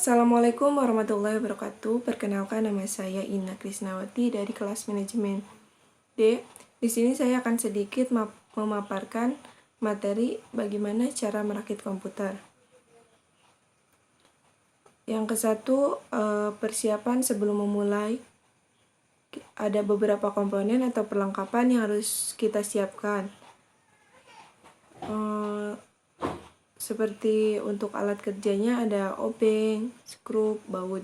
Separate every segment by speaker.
Speaker 1: Assalamualaikum warahmatullahi wabarakatuh. Perkenalkan, nama saya Ina Krisnawati dari kelas manajemen D. Di sini saya akan sedikit memaparkan materi bagaimana cara merakit komputer. Yang ke-1, persiapan sebelum memulai. Ada beberapa komponen atau perlengkapan yang harus kita siapkan. Seperti untuk alat kerjanya ada obeng, skrup, baut.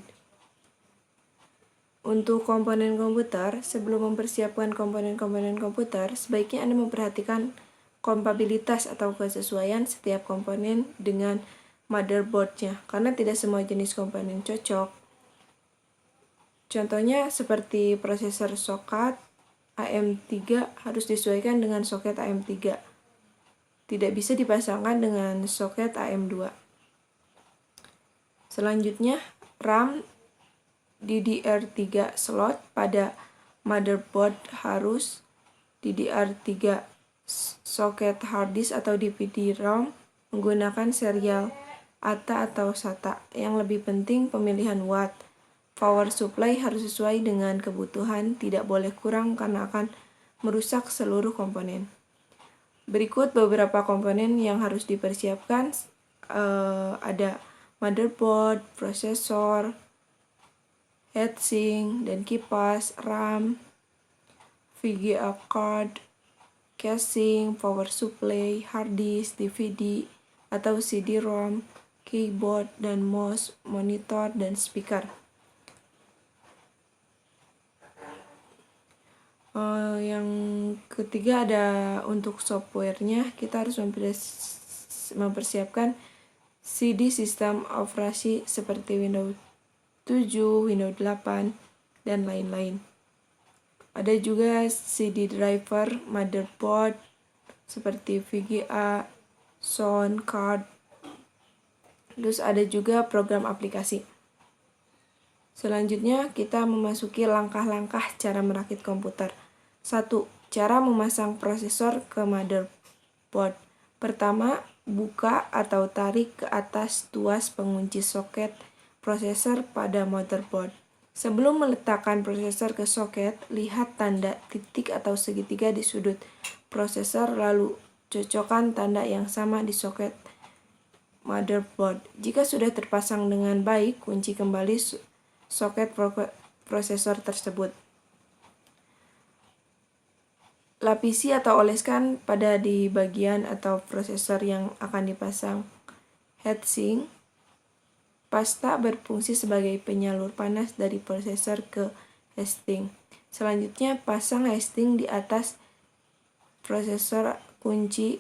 Speaker 1: Untuk komponen komputer, sebelum mempersiapkan komponen-komponen komputer, sebaiknya Anda memperhatikan kompatibilitas atau kesesuaian setiap komponen dengan motherboard-nya, karena tidak semua jenis komponen cocok. Contohnya seperti prosesor soket AM3 harus disesuaikan dengan soket AM3. Tidak bisa dipasangkan dengan soket AM2. Selanjutnya, RAM DDR3 slot pada motherboard harus DDR3 soket hard disk atau DVD-ROM menggunakan serial ATA atau SATA. Yang lebih penting, pemilihan watt. Power supply harus sesuai dengan kebutuhan, tidak boleh kurang karena akan merusak seluruh komponen. Berikut beberapa komponen yang harus dipersiapkan. Ada motherboard, prosesor, heatsink dan kipas, RAM, VGA card, casing, power supply, hard disk, DVD atau CD-ROM, keyboard dan mouse, monitor dan speaker. Yang ketiga ada untuk softwarenya, kita harus mempersiapkan CD sistem operasi seperti Windows 7, Windows 8, dan lain-lain. Ada juga CD driver, motherboard, seperti VGA, sound card. Terus ada juga program aplikasi. Selanjutnya kita memasuki langkah-langkah cara merakit komputer. 1. Cara memasang prosesor ke motherboard. Pertama, buka atau tarik ke atas tuas pengunci soket prosesor pada motherboard. Sebelum meletakkan prosesor ke soket, lihat tanda titik atau segitiga di sudut prosesor, lalu cocokkan tanda yang sama di soket motherboard. Jika sudah terpasang dengan baik, kunci kembali soket prosesor tersebut. Lapisi atau oleskan pada di bagian atau prosesor yang akan dipasang heatsink. Pasta berfungsi sebagai penyalur panas dari prosesor ke heatsink. Selanjutnya, pasang heatsink di atas prosesor, kunci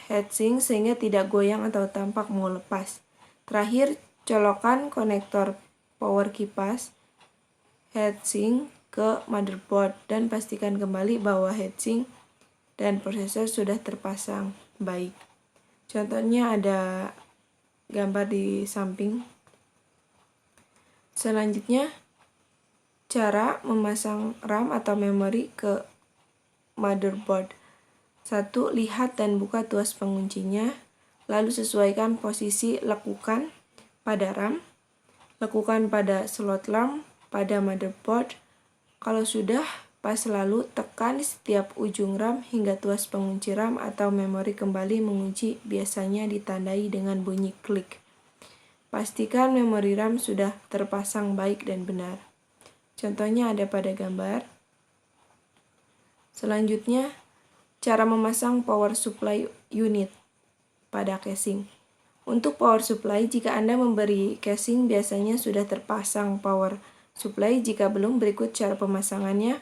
Speaker 1: heatsink sehingga tidak goyang atau tampak mau lepas. Terakhir, colokkan konektor power kipas heatsink ke motherboard dan pastikan kembali bahwa heatsink dan prosesor sudah terpasang baik. Contohnya ada gambar di samping. Selanjutnya, cara memasang RAM atau memori ke motherboard. 1. Lihat dan buka tuas penguncinya, lalu sesuaikan posisi lekukan pada RAM, lekukan pada slot RAM pada motherboard. Kalau sudah pas, lalu tekan setiap ujung RAM hingga tuas pengunci RAM atau memori kembali mengunci, biasanya ditandai dengan bunyi klik. Pastikan memori RAM sudah terpasang baik dan benar. Contohnya ada pada gambar. Selanjutnya, cara memasang power supply unit pada casing. Untuk power supply, jika Anda memberi casing, biasanya sudah terpasang power supply. Jika belum, berikut cara pemasangannya.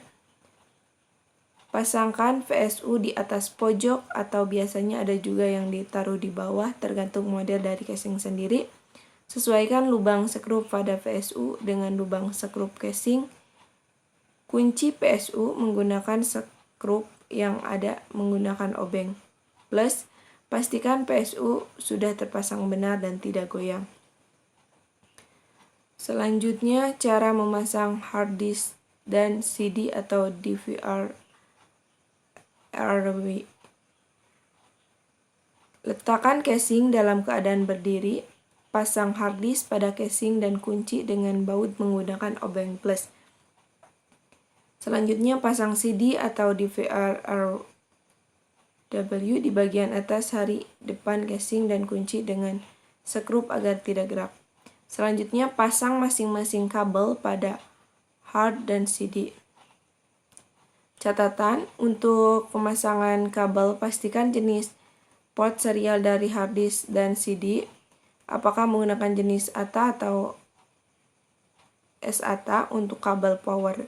Speaker 1: Pasangkan VSU di atas pojok atau biasanya ada juga yang ditaruh di bawah, tergantung model dari casing sendiri. Sesuaikan lubang skrup pada VSU dengan lubang skrup casing. Kunci PSU menggunakan skrup yang ada menggunakan obeng. Plus, pastikan PSU sudah terpasang benar dan tidak goyang. Selanjutnya, cara memasang hard disk dan CD atau DVD-RW. Letakkan casing dalam keadaan berdiri. pasang hard disk pada casing dan kunci dengan baut menggunakan obeng plus. Selanjutnya, pasang CD atau DVR-RW di bagian atas hari depan casing dan kunci dengan skrup agar tidak gerak. Selanjutnya, pasang masing-masing kabel pada hard dan CD. Catatan, untuk pemasangan kabel, pastikan jenis port serial dari hard disk dan CD, apakah menggunakan jenis ATA atau SATA untuk kabel power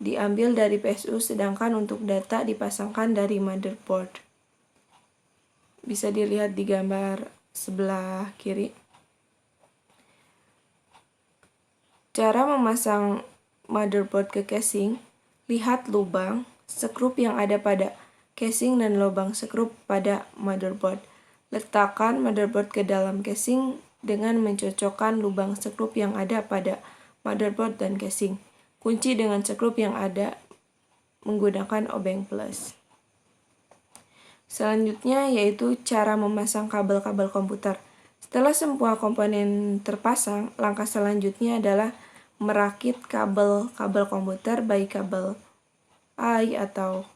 Speaker 1: diambil dari PSU, sedangkan untuk data dipasangkan dari motherboard. Bisa dilihat di gambar sebelah kiri. Cara memasang motherboard ke casing, lihat lubang skrup yang ada pada casing dan lubang skrup pada motherboard. Letakkan motherboard ke dalam casing dengan mencocokkan lubang skrup yang ada pada motherboard dan casing. Kunci dengan skrup yang ada menggunakan obeng plus. Selanjutnya yaitu cara memasang kabel-kabel komputer. Setelah semua komponen terpasang, langkah selanjutnya adalah merakit kabel-kabel komputer, baik kabel I atau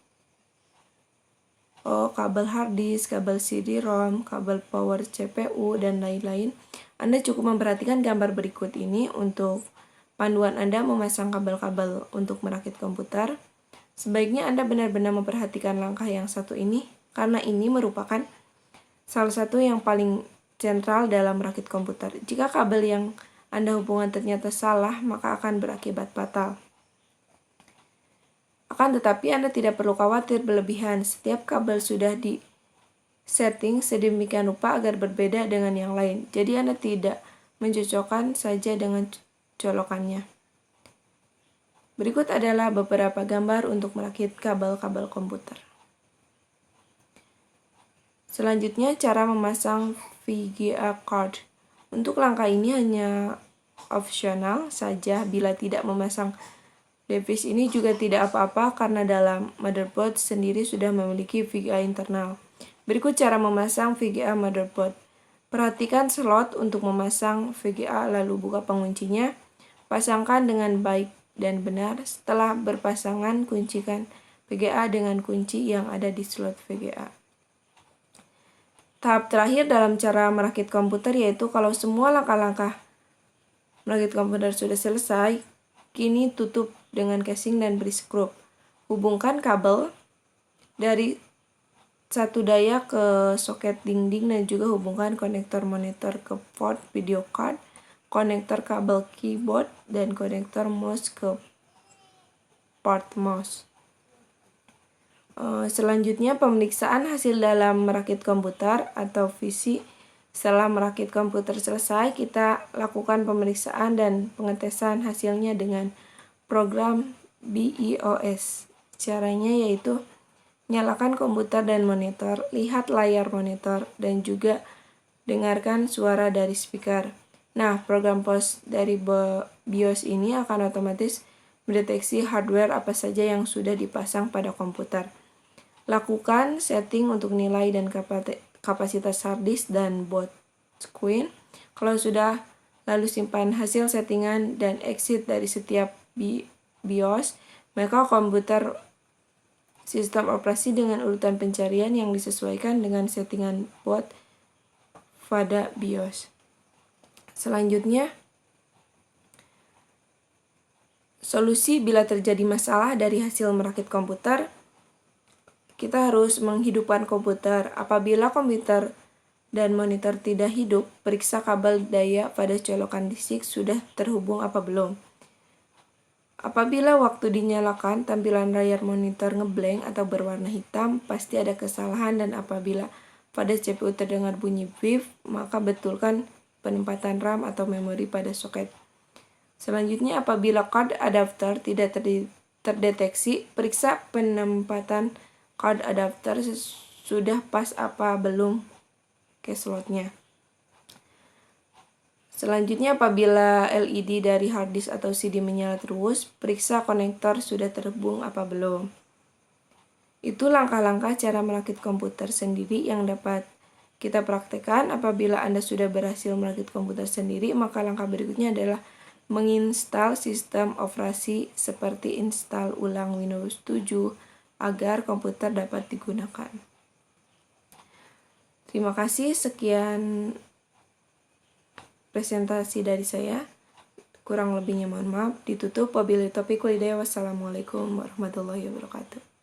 Speaker 1: O, kabel hard disk, kabel CD-ROM, kabel power CPU, dan lain-lain. Anda cukup memperhatikan gambar berikut ini untuk panduan Anda memasang kabel-kabel untuk merakit komputer. Sebaiknya Anda benar-benar memperhatikan langkah yang satu ini, karena ini merupakan salah satu yang paling sentral dalam merakit komputer. Jika kabel yang Anda hubungkan ternyata salah, maka akan berakibat fatal. Akan tetapi Anda tidak perlu khawatir berlebihan. Setiap kabel sudah di-setting sedemikian rupa agar berbeda dengan yang lain. Jadi Anda tidak mencocokkan saja dengan colokannya. Berikut adalah beberapa gambar untuk merakit kabel-kabel komputer. Selanjutnya, cara memasang VGA card. Untuk langkah ini hanya opsional saja. Bila tidak memasang device ini juga tidak apa-apa karena dalam motherboard sendiri sudah memiliki VGA internal. Berikut cara memasang VGA motherboard. Perhatikan slot untuk memasang VGA lalu buka penguncinya. Pasangkan dengan baik dan benar. Setelah berpasangan, kuncikan VGA dengan kunci yang ada di slot VGA. Tahap terakhir dalam cara merakit komputer yaitu kalau semua langkah-langkah merakit komputer sudah selesai, kini tutup dengan casing dan beri skrup. Hubungkan kabel dari satu daya ke soket dinding dan juga hubungkan konektor monitor ke port video card, konektor kabel keyboard, dan konektor mouse ke port mouse. Selanjutnya, pemeriksaan hasil dalam merakit komputer atau VC. Setelah merakit komputer selesai, kita lakukan pemeriksaan dan pengetesan hasilnya dengan program BIOS. Caranya yaitu nyalakan komputer dan monitor, lihat layar monitor, dan juga dengarkan suara dari speaker. Nah, program POS dari BIOS ini akan otomatis mendeteksi hardware apa saja yang sudah dipasang pada komputer. Lakukan setting untuk nilai dan kapasitas hard disk dan boot screen. Kalau sudah, lalu simpan hasil settingan dan exit dari setiap BIOS, maka komputer sistem operasi dengan urutan pencarian yang disesuaikan dengan settingan boot pada BIOS. Selanjutnya, solusi bila terjadi masalah dari hasil merakit komputer. Kita harus menghidupkan komputer. Apabila komputer dan monitor tidak hidup, periksa kabel daya pada colokan disk sudah terhubung apa belum. Apabila waktu dinyalakan, tampilan layar monitor ngeblank atau berwarna hitam, pasti ada kesalahan, dan apabila pada CPU terdengar bunyi beep, maka betulkan penempatan RAM atau memori pada soket. Selanjutnya, apabila card adapter tidak terdeteksi, periksa penempatan card adapter sudah pas apa belum ke slotnya. Selanjutnya, apabila LED dari hard disk atau CD menyala terus, periksa konektor sudah terhubung apa belum. Itu langkah-langkah cara merakit komputer sendiri yang dapat kita praktekkan. Apabila Anda sudah berhasil merakit komputer sendiri, maka langkah berikutnya adalah menginstal sistem operasi seperti install ulang Windows 7 agar komputer dapat digunakan. Terima kasih, sekian presentasi dari saya. Kurang lebihnya mohon maaf. Ditutup. Wabillahi taufiq wal hidayah. Wassalamualaikum warahmatullahi wabarakatuh.